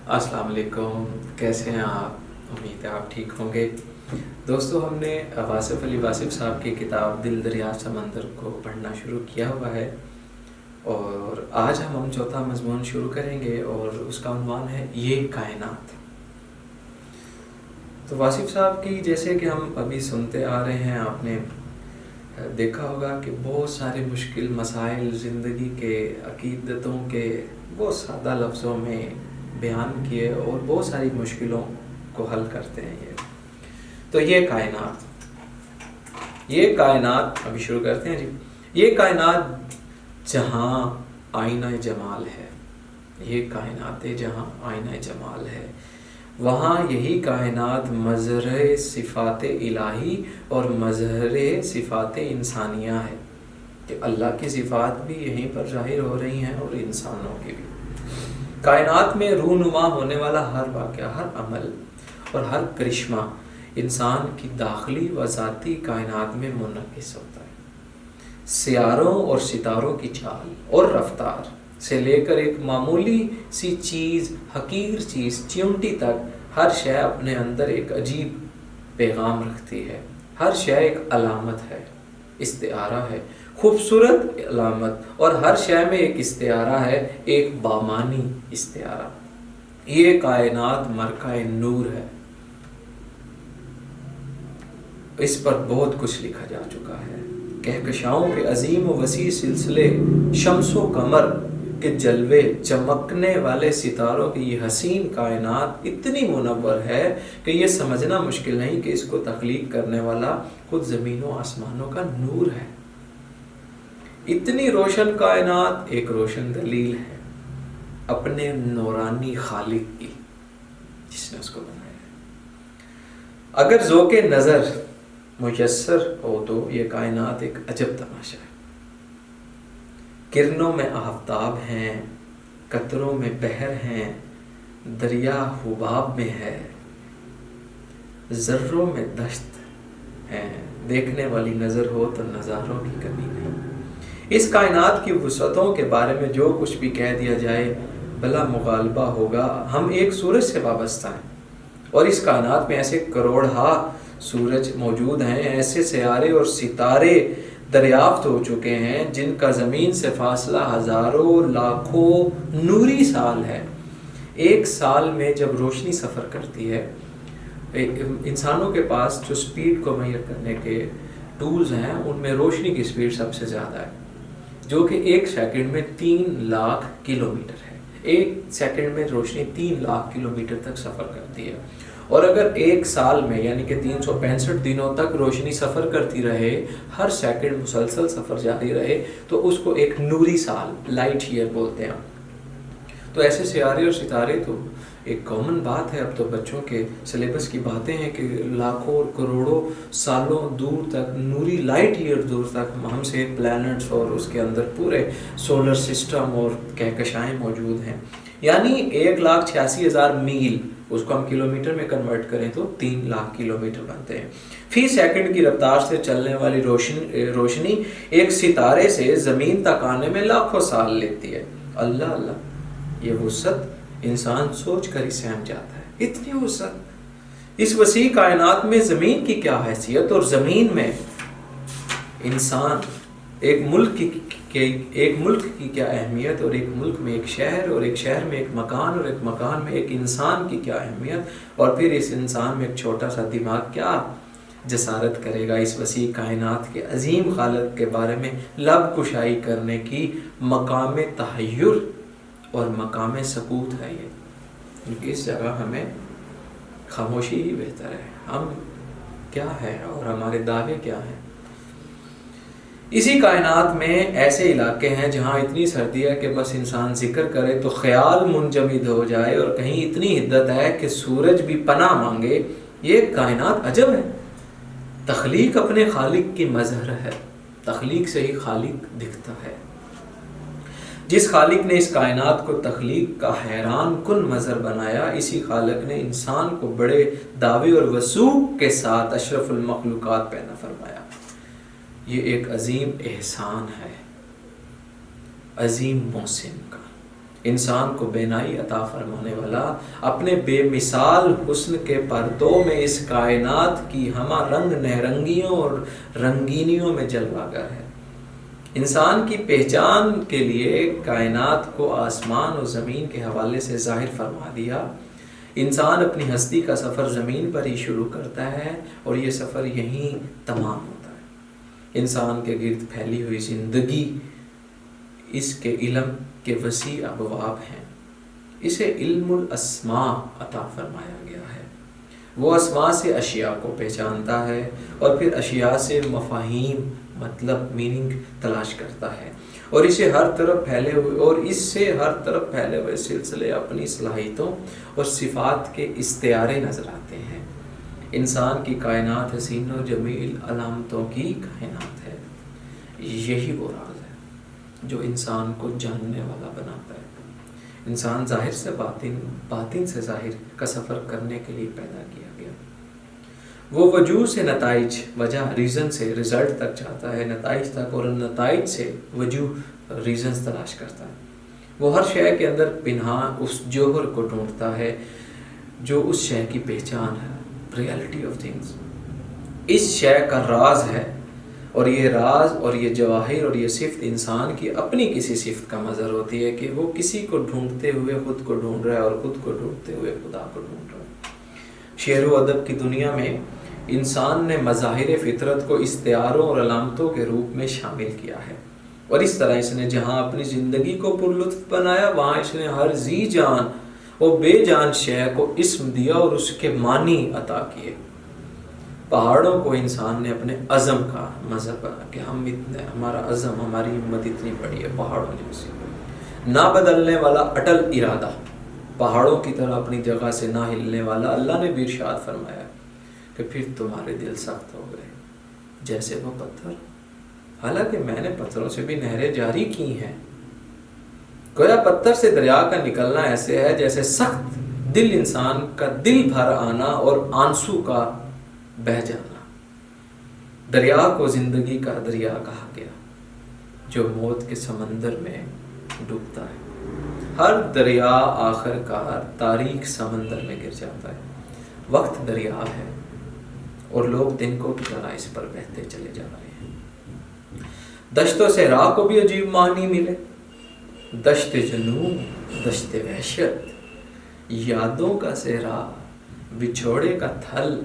السلام علیکم، کیسے ہیں آپ؟ امید ہے آپ ٹھیک ہوں گے۔ دوستو، ہم نے واصف علی واصف صاحب کی کتاب دل دریا سمندر کو پڑھنا شروع کیا ہوا ہے، اور آج ہم چوتھا مضمون شروع کریں گے اور اس کا عنوان ہے یہ کائنات۔ تو واصف صاحب کی جیسے کہ ہم ابھی سنتے آ رہے ہیں، آپ نے دیکھا ہوگا کہ بہت سارے مشکل مسائل زندگی کے، عقیدتوں کے بہت سادہ لفظوں میں بیان کیے اور بہت ساری مشکلوں کو حل کرتے ہیں تو یہ کائنات ابھی شروع کرتے ہیں جی۔ یہ کائنات جہاں آئینہ جمال ہے، یہ کائنات جہاں آئینہ جمال ہے، وہاں یہی کائنات مظہر صفات الہی اور مظہر صفات انسانیہ ہے کہ اللہ کی صفات بھی یہیں پر ظاہر ہو رہی ہیں اور انسانوں کی بھی۔ کائنات میں رونما ہونے والا ہر واقعہ، ہر عمل اور ہر کرشمہ انسان کی داخلی و ذاتی کائنات میں منعکس ہوتا ہے۔ سیاروں اور ستاروں کی چال اور رفتار سے لے کر ایک معمولی سی چیز، حقیر چیز چیونٹی تک، ہر شے اپنے اندر ایک عجیب پیغام رکھتی ہے۔ ہر شے ایک علامت ہے، استعارہ ہے، خوبصورت علامت، اور ہر شے میں ایک استعارہ ہے، ایک بامانی استعارہ۔ یہ کائنات مرکہ نور ہے۔ اس پر بہت کچھ لکھا جا چکا ہے۔ کہکشاؤں کے عظیم و وسیع سلسلے، شمس و قمر کے جلوے، چمکنے والے ستاروں کی یہ حسین کائنات اتنی منور ہے کہ یہ سمجھنا مشکل نہیں کہ اس کو تخلیق کرنے والا خود زمین و آسمانوں کا نور ہے۔ اتنی روشن کائنات ایک روشن دلیل ہے اپنے نورانی خالق کی، جس نے اس کو بنایا ہے۔ اگر ذوق نظر میسر ہو تو یہ کائنات ایک عجب تماشا ہے۔ کرنوں میں آفتاب ہیں، قطروں میں بحر ہیں، دریا حباب میں ہے، ذروں میں دشت ہیں، دیکھنے والی نظر ہو تو نظاروں کی کمی نہیں۔ اس کائنات کی وسعتوں کے بارے میں جو کچھ بھی کہہ دیا جائے بلا مغالبہ ہوگا۔ ہم ایک سورج سے وابستہ ہیں، اور اس کائنات میں ایسے کروڑہا سورج موجود ہیں، ایسے سیارے اور ستارے دریافت ہو چکے ہیں جن کا زمین سے فاصلہ ہزاروں لاکھوں نوری سال ہے۔ ایک سال میں جب روشنی سفر کرتی ہے، انسانوں کے پاس جو سپیڈ کو میئر کرنے کے ٹولز ہیں، ان میں روشنی کی سپیڈ سب سے زیادہ ہے، جو کہ ایک سیکنڈ میں 3 لاکھ کلومیٹر ہے۔ ایک سیکنڈ میں روشنی 3 لاکھ کلومیٹر تک سفر کرتی ہے، اور اگر ایک سال میں یعنی کہ 365 دنوں تک روشنی سفر کرتی رہے، ہر سیکنڈ مسلسل سفر جاری رہے، تو اس کو ایک نوری سال، لائٹ ایئر بولتے ہیں۔ تو ایسے سیارے اور ستارے تو ایک کامن بات ہے، اب تو بچوں کے سلیبس کی باتیں ہیں کہ لاکھوں اور کروڑوں سالوں دور تک، نوری لائٹ ایئر دور تک ہم سے پلانٹس اور اس کے اندر پورے سولر سسٹم اور کہکشائیں موجود ہیں۔ یعنی 1,86,000 میل، اس کو ہم کلومیٹر میں کنورٹ کریں تو 3 لاکھ کلومیٹر بنتے ہیں۔ فی سیکنڈ کی رفتار سے چلنے والی روشنی ایک ستارے سے زمین تک آنے میں لاکھوں سال لیتی ہے۔ اللہ اللہ، یہ وسعت انسان سوچ کر ہی سہم جاتا ہے، اتنی وسعت۔ اس وسیع کائنات میں زمین کی کیا حیثیت، اور زمین میں انسان، ایک ملک کی کیا اہمیت، اور ایک ملک میں ایک شہر، اور ایک شہر میں ایک مکان، اور ایک مکان میں ایک انسان کی کیا اہمیت، اور پھر اس انسان میں ایک چھوٹا سا دماغ کیا جسارت کرے گا اس وسیع کائنات کے عظیم خالق کے بارے میں لب کشائی کرنے کی۔ مقام تحیر اور مقام سکوت ہے یہ، کیونکہ اس جگہ ہمیں خاموشی ہی بہتر ہے۔ ہم کیا ہے اور ہمارے دعوے کیا ہیں؟ اسی کائنات میں ایسے علاقے ہیں جہاں اتنی سردی ہے کہ بس انسان ذکر کرے تو خیال منجمد ہو جائے، اور کہیں اتنی حدت ہے کہ سورج بھی پناہ مانگے۔ یہ کائنات عجب ہے۔ تخلیق اپنے خالق کی مظہر ہے، تخلیق سے ہی خالق دکھتا ہے۔ جس خالق نے اس کائنات کو تخلیق کا حیران کن منظر بنایا، اسی خالق نے انسان کو بڑے دعوے اور وثوق کے ساتھ اشرف المخلوقات پیدا فرمایا۔ یہ ایک عظیم احسان ہے، عظیم محسن کا، انسان کو بینائی عطا فرمانے والا اپنے بے مثال حسن کے پردوں میں اس کائنات کی ہمہ رنگ نہرنگیوں اور رنگینیوں میں جلوہ گر ہے۔ انسان کی پہچان کے لیے کائنات کو آسمان اور زمین کے حوالے سے ظاہر فرما دیا۔ انسان اپنی ہستی کا سفر زمین پر ہی شروع کرتا ہے اور یہ سفر یہیں تمام ہوتا ہے۔ انسان کے گرد پھیلی ہوئی زندگی اس کے علم کے وسیع ابواب ہیں۔ اسے علم الاسماء عطا فرمایا گیا ہے۔ وہ اسماء سے اشیاء کو پہچانتا ہے اور پھر اشیاء سے مفاہیم مطلب میننگ تلاش کرتا ہے، اور اس سے ہر طرف پھیلے ہوئے سلسلے اپنی صلاحیتوں اور صفات کے استعارے نظر آتے ہیں۔ انسان کی کائنات حسین و جمیل علامتوں کی کائنات ہے۔ یہی وہ راز ہے جو انسان کو جاننے والا بناتا ہے۔ انسان ظاہر سے باطن، باطن سے ظاہر کا سفر کرنے کے لیے پیدا کیا گیا۔ وہ وجوہ سے نتائج، وجہ ریزن سے رزلٹ تک جاتا ہے، نتائج تک، اور نتائج سے وجوہ ریزنز تلاش کرتا ہے۔ وہ ہر شے کے اندر پنہاں اس جوہر کو ڈھونڈتا ہے جو اس شے کی پہچان ہے، ریئلٹی آف تھنگز۔ اس شے کا راز ہے، اور یہ راز اور یہ جواہر اور یہ صفت انسان کی اپنی کسی صفت کا مظہر ہوتی ہے کہ وہ کسی کو ڈھونڈتے ہوئے خود کو ڈھونڈ رہا ہے اور خود کو ڈھونڈتے ہوئے خدا کو ڈھونڈ رہا ہے۔ شعر و ادب کی دنیا میں انسان نے مظاہر فطرت کو استعاروں اور علامتوں کے روپ میں شامل کیا ہے، اور اس طرح اس نے جہاں اپنی زندگی کو پرلطف بنایا، وہاں اس نے ہر ذی جان اور بے جان شے کو اسم دیا اور اس کے معنی عطا کیے۔ پہاڑوں کو انسان نے اپنے عزم کا مظہر بنا کہ ہم اتنے، ہمارا عزم، ہماری ہمت اتنی بڑی ہے پہاڑوں جیسی۔ نہ بدلنے والا اٹل ارادہ، پہاڑوں کی طرح اپنی جگہ سے نہ ہلنے والا۔ اللہ نے بھی ارشاد فرمایا کہ پھر تمہارے دل سخت ہو گئے جیسے وہ پتھر، حالانکہ میں نے پتھروں سے بھی نہریں جاری کی ہیں۔ گویا پتھر سے دریا کا نکلنا ایسے ہے جیسے سخت دل انسان کا دل بھر آنا اور آنسو کا بہہ جانا۔ دریا کو زندگی کا دریا کہا گیا جو موت کے سمندر میں ڈوبتا ہے۔ ہر دریا آخر کار تاریک سمندر میں گر جاتا ہے۔ وقت دریا ہے اور لوگ دن کو کی طرح اس پر بہتے چلے جا رہے ہیں۔ دشت و صحرا کو بھی عجیب معنی ملے، دشت جنون، دشت وحشت، یادوں کا صحرا، بچھوڑے کا تھل،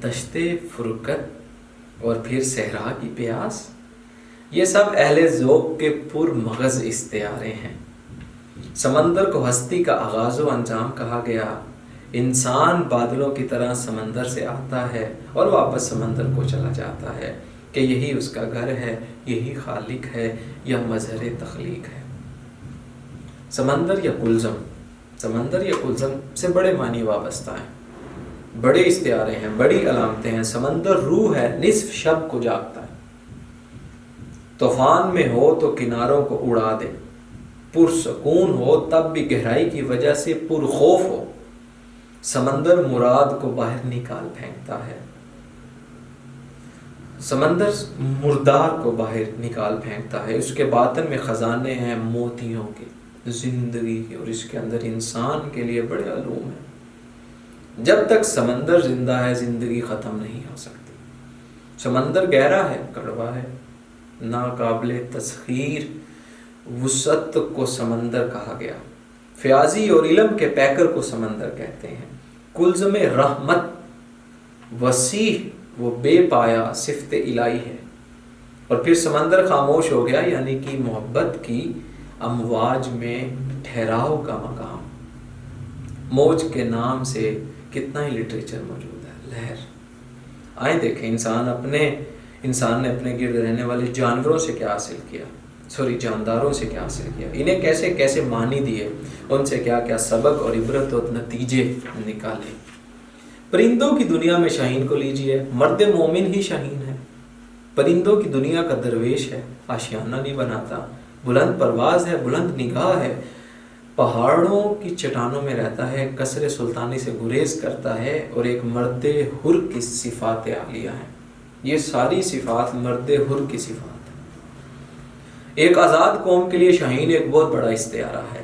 دشت فرقت، اور پھر صحرا کی پیاس، یہ سب اہل ذوق کے پر مغز استعارے ہیں۔ سمندر کو ہستی کا آغاز و انجام کہا گیا۔ انسان بادلوں کی طرح سمندر سے آتا ہے اور واپس سمندر کو چلا جاتا ہے کہ یہی اس کا گھر ہے، یہی خالق ہے یا مظہر تخلیق ہے۔ سمندر یا کلزم سے بڑے معنی وابستہ ہیں، بڑے استعارے ہیں، بڑی علامتیں ہیں۔ سمندر روح ہے، نصف شب کو جاگتا ہے، طوفان میں ہو تو کناروں کو اڑا دے، پرسکون ہو تب بھی گہرائی کی وجہ سے پرخوف ہو۔ سمندر مراد کو باہر نکال پھینکتا ہے، سمندر مردار کو باہر نکال پھینکتا ہے۔ اس کے باطن میں خزانے ہیں موتیوں کے، زندگی کے، اور اس کے اندر انسان کے لیے بڑے علوم ہیں۔ جب تک سمندر زندہ ہے زندگی ختم نہیں ہو سکتی۔ سمندر گہرا ہے، کڑوا ہے، ناقابل تسخیر وسعت کو سمندر کہا گیا۔ فیاضی اور علم کے پیکر کو سمندر کہتے ہیں۔ کلزم رحمت وسیع وہ بے پایا صفت الہی ہے، اور پھر سمندر خاموش ہو گیا، یعنی کہ محبت کی امواج میں ٹھہراؤ کا مقام۔ موج کے نام سے کتنا ہی لٹریچر موجود ہے، لہر۔ آئیں دیکھیں انسان نے اپنے گرد رہنے والے جانوروں سے کیا حاصل کیا، جانداروں سے کیا حاصل کیا، انہیں کیسے کیسے معنی دیے، ان سے کیا کیا سبق اور عبرت اور نتیجے نکالے۔ پرندوں کی دنیا میں شاہین کو لیجئے، مرد مومن ہی شاہین ہے۔ پرندوں کی دنیا کا درویش ہے، آشیانہ نہیں بناتا، بلند پرواز ہے، بلند نگاہ ہے، پہاڑوں کی چٹانوں میں رہتا ہے، قصر سلطانی سے گریز کرتا ہے، اور ایک مرد حر کی صفات عالیہ ہیں۔ یہ ساری صفات مرد حر کی صفات ہیں۔ ایک آزاد قوم کے لیے شاہین ایک بہت بڑا استعارہ ہے۔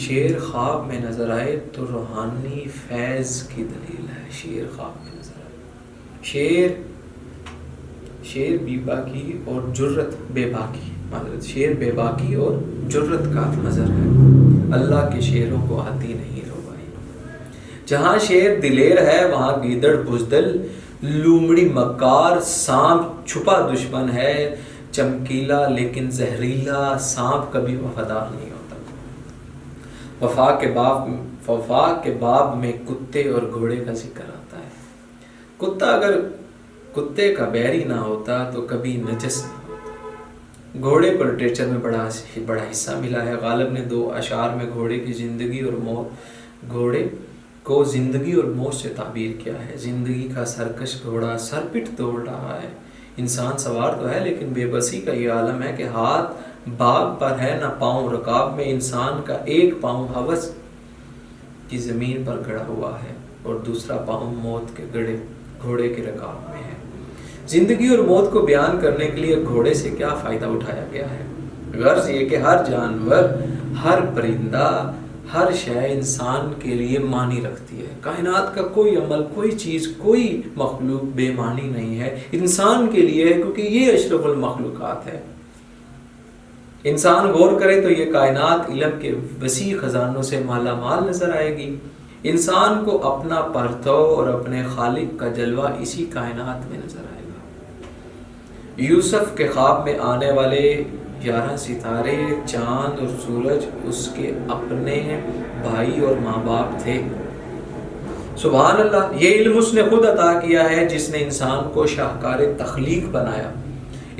شیر خواب میں نظر آئے تو روحانی فیض کی دلیل ہے. شیر خواب میں نظر آئے. شیر بے باکی اور جرت بے باکی، معذرت، شیر بے باکی اور جرت کا نظر ہے. اللہ کے شیروں کو آتی نہیں روبائی. جہاں شیر دلیر ہے وہاں گیدڑ بزدل، لومڑی مکار، سانپ چھپا دشمن ہے. چمکیلا لیکن زہریلا سانپ کبھی وفادار نہیں ہوتا. وفا کے باب میں کتے اور گھوڑے کا ذکر آتا ہے. کتا اگر کتے کا بیری نہ ہوتا تو کبھی نجس نہیں ہوتا. گھوڑے کو لٹریچر میں بڑا حصہ ملا ہے. غالب نے 2 اشعار میں گھوڑے کی زندگی اور موت، گھوڑے کو زندگی اور موت سے تعبیر کیا ہے. زندگی کا سرکش گھوڑا سر پٹ توڑ رہا ہے. انسان سوار تو ہے لیکن بے بسی کا یہ عالم ہے کہ ہاتھ باغ پر ہے نہ پاؤں رکاب میں. انسان کا ایک پاؤں ہوس کی زمین پر گڑا ہوا ہے اور دوسرا پاؤں موت کے گھوڑے کے رکاب میں ہے. زندگی اور موت کو بیان کرنے کے لیے گھوڑے سے کیا فائدہ اٹھایا گیا ہے؟ غرض یہ کہ ہر جانور، ہر پرندہ، ہر شے انسان کے لیے معنی رکھتی ہے. کائنات کا کوئی عمل، کوئی چیز، کوئی مخلوق بے معنی نہیں ہے. انسان کے لیے ہے کیونکہ یہ اشرف المخلوقات ہے. انسان غور کرے تو یہ کائنات علم کے وسیع خزانوں سے مالا مال نظر آئے گی. انسان کو اپنا پرتو اور اپنے خالق کا جلوہ اسی کائنات میں نظر آئے گا. یوسف کے خواب میں آنے والے 11 ستارے، چاند اور سورج اس کے اپنے بھائی اور ماں باپ تھے. سبحان اللہ، یہ علم اس نے خود عطا کیا ہے جس نے انسان کو شاہکار تخلیق بنایا.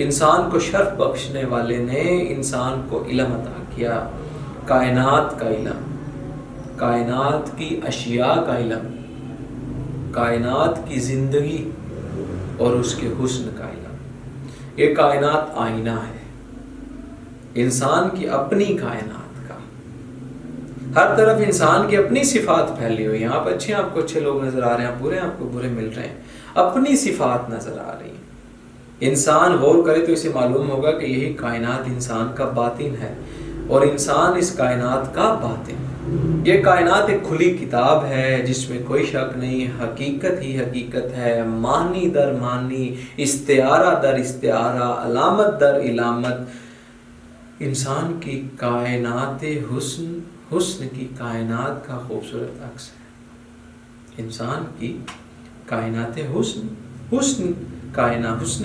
انسان کو شرف بخشنے والے نے انسان کو علم عطا کیا. کائنات کا علم، کائنات کی اشیاء کا علم، کائنات کی زندگی اور اس کے حسن کا علم. یہ کائنات آئینہ ہے انسان کی اپنی کائنات کا. ہر طرف انسان کی اپنی صفات پھیلی ہوئی ہیں. آپ اچھے، آپ کو اچھے لوگ نظر آ رہے ہیں، برے آپ کو برے مل رہے ہیں. اپنی صفات نظر آ رہی ہیں. انسان غور کرے تو اسے معلوم ہوگا کہ یہی کائنات انسان کا باطن ہے اور انسان اس کائنات کا باطن. یہ کائنات ایک کھلی کتاب ہے جس میں کوئی شک نہیں. حقیقت ہی حقیقت ہے، معنی در معنی، استعارہ در استعارہ، علامت در علامت. انسان کی کائنات حسن کی کائنات کا خوبصورت عکس ہے. انسان کی کائنات حسن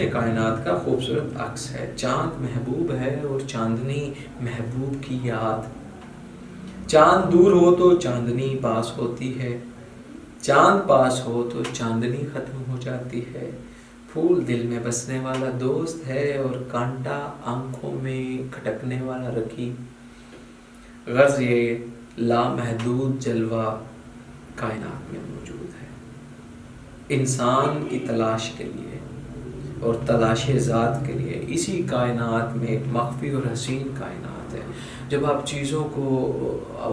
کائنات کا خوبصورت عکس ہے. چاند محبوب ہے اور چاندنی محبوب کی یاد. چاند دور ہو تو چاندنی پاس ہوتی ہے، چاند پاس ہو تو چاندنی ختم ہو جاتی ہے. پھول دل میں بسنے والا دوست ہے اور کانٹا آنکھوں میں کھٹکنے والا رقیب. غرض یہ لامحدود جلوہ کائنات میں موجود ہے. انسان کی تلاش کے لیے اور تلاش ذات کے لیے اسی کائنات میں ایک مخفی اور حسین کائنات ہے. جب آپ چیزوں کو،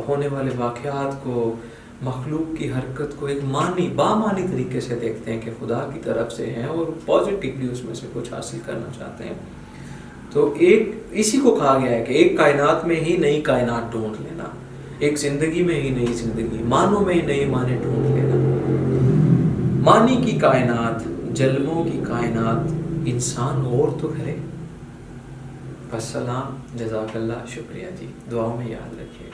ہونے والے واقعات کو، مخلوق کی حرکت کو ایک بامعنی طریقے سے دیکھتے ہیں کہ خدا کی طرف سے ہیں اور پازیٹیولی اس میں سے کچھ حاصل کرنا چاہتے ہیں، تو اسی کو کہا گیا ہے کہ ایک کائنات میں ہی نئی کائنات ڈھونڈ لینا، ایک زندگی میں ہی نئی زندگی، معنوں میں ہی نئے معنی ڈھونڈ لینا. معنی کی کائنات، جلووں کی کائنات، انسان غور تو کرے. السلام، جزاک اللہ، شکریہ جی، دعاؤں میں یاد رکھیے.